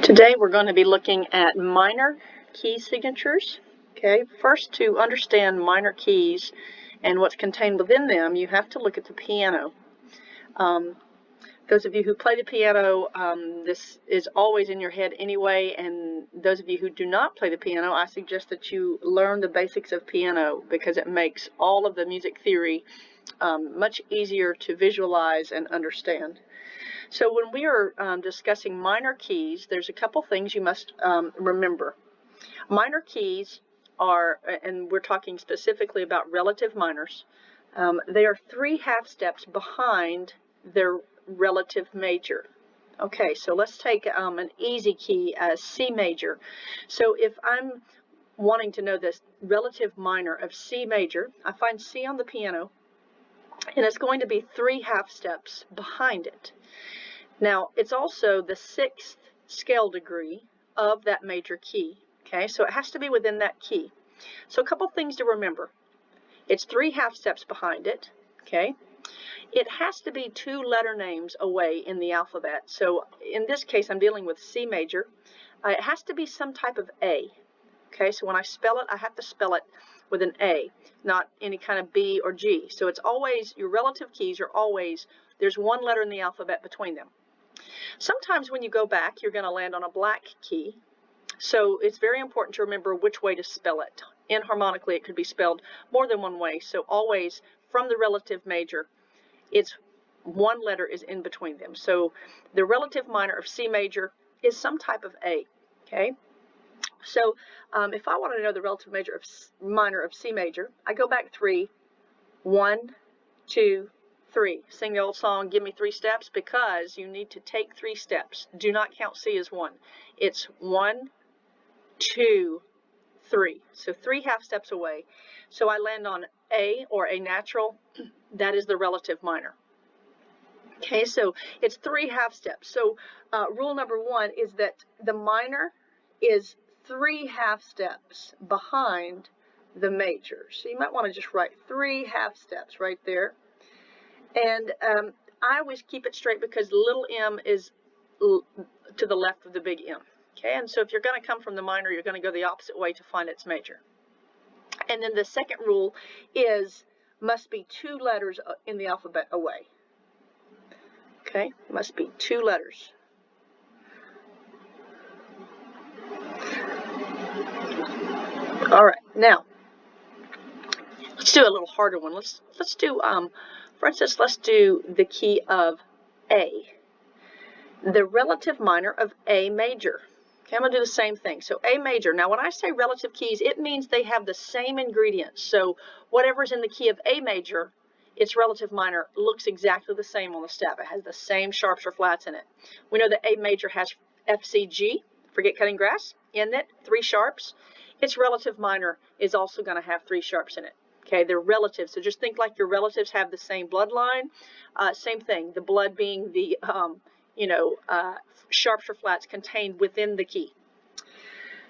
Today we're going to be looking at minor key signatures. Okay, first, to understand minor keys and what's contained within them, you have to look at the piano. Those of you who play the piano, this is always in your head anyway, and those of you who do not play the piano, I suggest that you learn the basics of piano because it makes all of the music theory much easier to visualize and understand. So when we are discussing minor keys, there's a couple things you must remember. Minor keys are, and we're talking specifically about relative minors, they are 3 half steps behind their relative major. Okay, so let's take an easy key as C major. So if I'm wanting to know this relative minor of C major, I find C on the piano, and it's going to be 3 half steps behind it. Now, it's also the 6th scale degree of that major key, okay? So it has to be within that key. So a couple things to remember. It's 3 half steps behind it, okay? It has to be 2 letter names away in the alphabet. So in this case, I'm dealing with C major. It has to be some type of A, okay? So when I spell it, I have to spell it with an A, not any kind of B or G. So it's always, your relative keys are always, there's 1 letter in the alphabet between them. Sometimes when you go back, you're going to land on a black key, so it's very important to remember which way to spell it. Enharmonically, it could be spelled more than one way, so always from the relative major, it's 1 letter is in between them. So the relative minor of C major is some type of A, okay? So if I want to know the relative minor of C major, I go back 3, 1, 2, 3. Sing the old song, give me 3 steps, because you need to take 3 steps. Do not count C as 1. It's 1, 2, 3. So 3 half steps away. So I land on A, or A natural. That is the relative minor. Okay, so it's 3 half steps. So rule number 1 is that the minor is 3 half steps behind the major. So you might want to just write 3 half steps right there. And I always keep it straight because little m is to the left of the big M. Okay, and so if you're going to come from the minor, you're going to go the opposite way to find its major. And then the second rule is must be 2 letters in the alphabet away. Okay, must be 2 letters. All right, now let's do a little harder one. Let's do for instance, let's do the key of A, the relative minor of A major. Okay, I'm going to do the same thing. So A major. Now, when I say relative keys, it means they have the same ingredients. So whatever's in the key of A major, its relative minor looks exactly the same on the step. It has the same sharps or flats in it. We know that A major has F, C, G, forget cutting grass, in it, 3 sharps. Its relative minor is also going to have 3 sharps in it. Okay, they're relative, so just think like your relatives have the same bloodline. Same thing, the blood being the, sharps or flats contained within the key.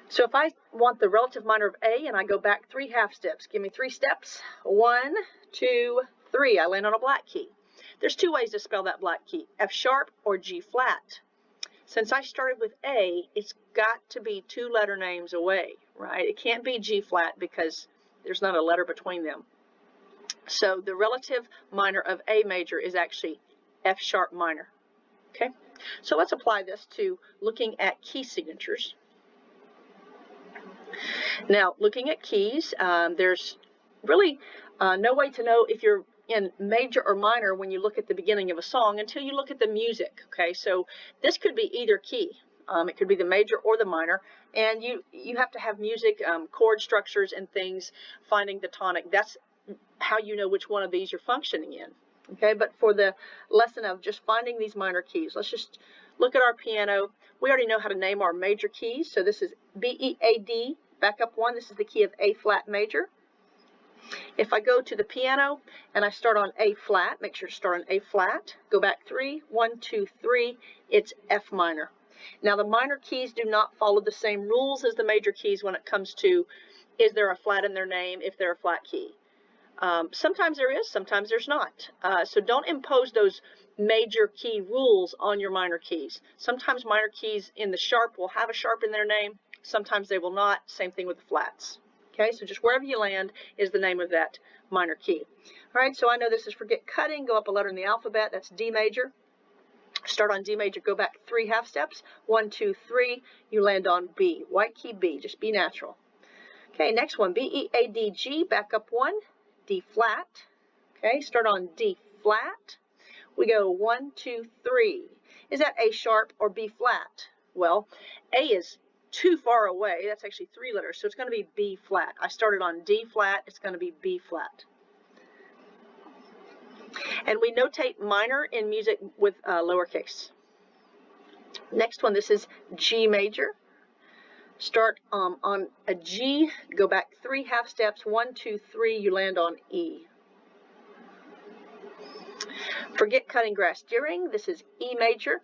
So if I want the relative minor of A and I go back 3 half steps, give me 3 steps. 1, 2, 3. I land on a black key. There's 2 ways to spell that black key, F sharp or G flat. Since I started with A, it's got to be 2 letter names away, right? It can't be G flat because there's not a letter between them. So the relative minor of A major is actually F sharp minor. Okay, so let's apply this to looking at key signatures. Now, looking at keys, there's really no way to know if you're in major or minor when you look at the beginning of a song until you look at the music. Okay, so this could be either key. It could be the major or the minor, and you have to have music, chord structures and things, finding the tonic. That's how you know which one of these you're functioning in. Okay, but for the lesson of just finding these minor keys, let's just look at our piano. We already know how to name our major keys. So this is B, E, A, D, back up 1. This is the key of A flat major. If I go to the piano and I start on A flat, make sure to start on A flat, go back 3, 1, 2, 3, it's F minor. Now the minor keys do not follow the same rules as the major keys when it comes to is there a flat in their name if they're a flat key. Sometimes there is, sometimes there's not. So don't impose those major key rules on your minor keys. Sometimes minor keys in the sharp will have a sharp in their name. Sometimes they will not. Same thing with the flats. Okay, so just wherever you land is the name of that minor key. All right, so I know this is forget cutting. Go up a letter in the alphabet. That's D major. Start on D major, go back 3 half steps. 1, 2, 3. You land on B. White key B. Just be natural. Okay, next one. B, E, A, D, G. Back up 1. D flat. Okay, start on D flat. We go 1, 2, 3. Is that A sharp or B flat? Well, A is too far away. That's actually 3 letters, so it's going to be B flat. I started on D flat. It's going to be B flat. And we notate minor in music with lowercase. Next one, this is G major. Start on a G, go back 3 half steps. 1, 2, 3. You land on E. Forget cutting grass during. This is E major.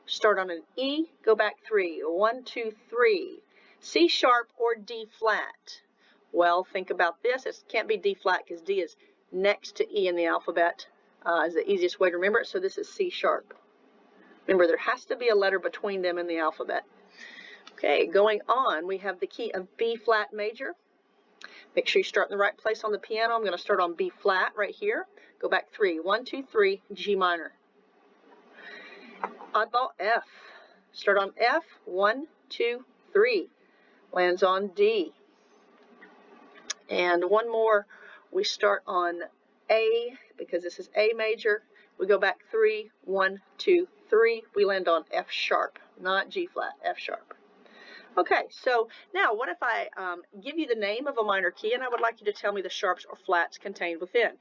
Start on an E, go back 3. 1, 2, 3. C sharp or D flat? Well, think about this. It can't be D flat because D is next to E in the alphabet. Is the easiest way to remember it. So this is C sharp. Remember, there has to be a letter between them in the alphabet. Okay, going on, we have the key of B flat major. Make sure you start in the right place on the piano. I'm going to start on B flat right here. Go back 3. 1, 2, 3. G minor. Oddball F. Start on F. 1, 2, 3. Lands on D. And one more. We start on A because this is A major. We go back 3. 1, 2, 3. We land on F sharp, not G flat. F sharp. Okay, so now what if I give you the name of a minor key and I would like you to tell me the sharps or flats contained within?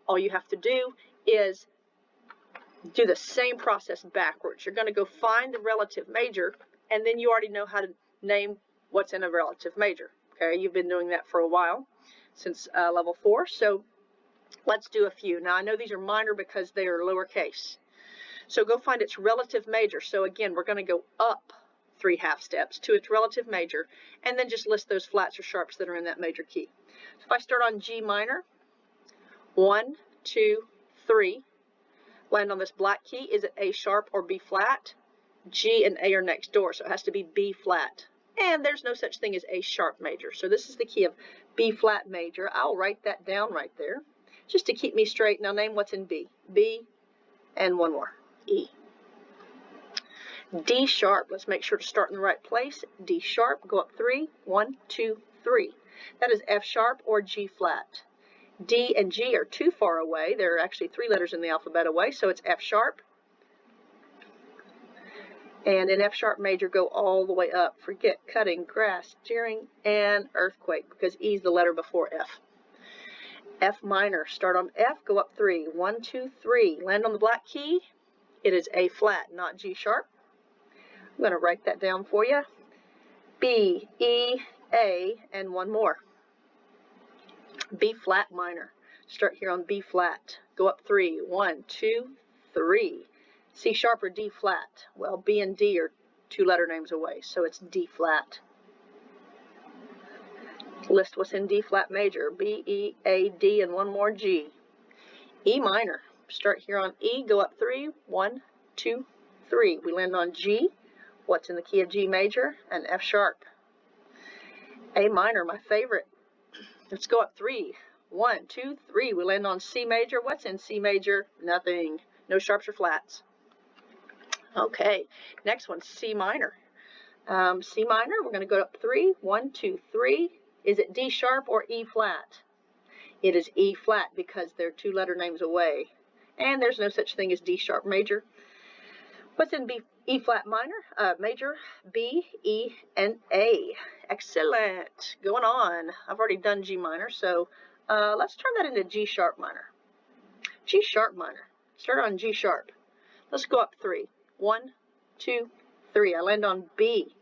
All you have to do is do the same process backwards. You're going to go find the relative major, and then you already know how to name what's in a relative major. Okay, you've been doing that for a while, since level 4. So let's do a few. Now I know these are minor because they are lowercase. So go find its relative major. So again, we're going to go up 3 half steps to its relative major, and then just list those flats or sharps that are in that major key. So if I start on G minor, 1, 2, 3, land on this black key. Is it A sharp or B flat? G and A are next door, so it has to be B flat. And there's no such thing as A sharp major. So this is the key of B flat major. I'll write that down right there, just to keep me straight. Now name what's in B. B, and one more, E. D sharp, let's make sure to start in the right place. D sharp, go up 3. 1, 2, 3. That is F sharp or G flat. D and G are too far away. There are actually 3 letters in the alphabet away, so it's F sharp. And in F sharp major, go all the way up. Forget cutting, grass, steering, and earthquake, because E is the letter before F. F minor, start on F, go up 3. 1, 2, 3. Land on the black key. It is A flat, not G sharp. I'm going to write that down for you. B, E, A, and one more. B flat minor. Start here on B flat. Go up 3. 1, 2, 3. C sharp or D flat? Well, B and D are 2 letter names away, so it's D flat. List what's in D flat major. B, E, A, D, and one more G. E minor. Start here on E. Go up 3. 1, 2, 3. We land on G. What's in the key of G major? And F sharp. A minor, my favorite. Let's go up 3. 1, 2, 3. We land on C major. What's in C major? Nothing. No sharps or flats. Okay, next one, C minor. C minor, we're going to go up 3. 1, 2, 3. Is it D sharp or E flat? It is E flat because they're 2 letter names away. And there's no such thing as D sharp major. What's in E flat minor? Major, B, E, and A. Excellent. Going on. I've already done G minor, so let's turn that into G sharp minor. G sharp minor. Start on G sharp. Let's go up 3. 1, 2, 3. I land on B.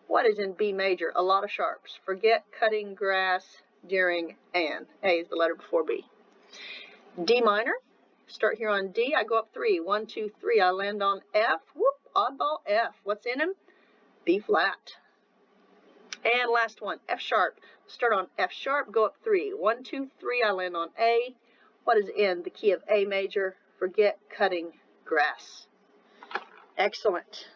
What is in B major? A lot of sharps. Forget cutting, grass, during, and. A is the letter before B. D minor. Start here on D. I go up 3. 1, 2, 3. I land on F. Whoop, oddball F. What's in him? B flat. And last one, F sharp. Start on F sharp. Go up 3. 1, 2, 3. I land on A. What is in the key of A major? Forget cutting, grass. Excellent.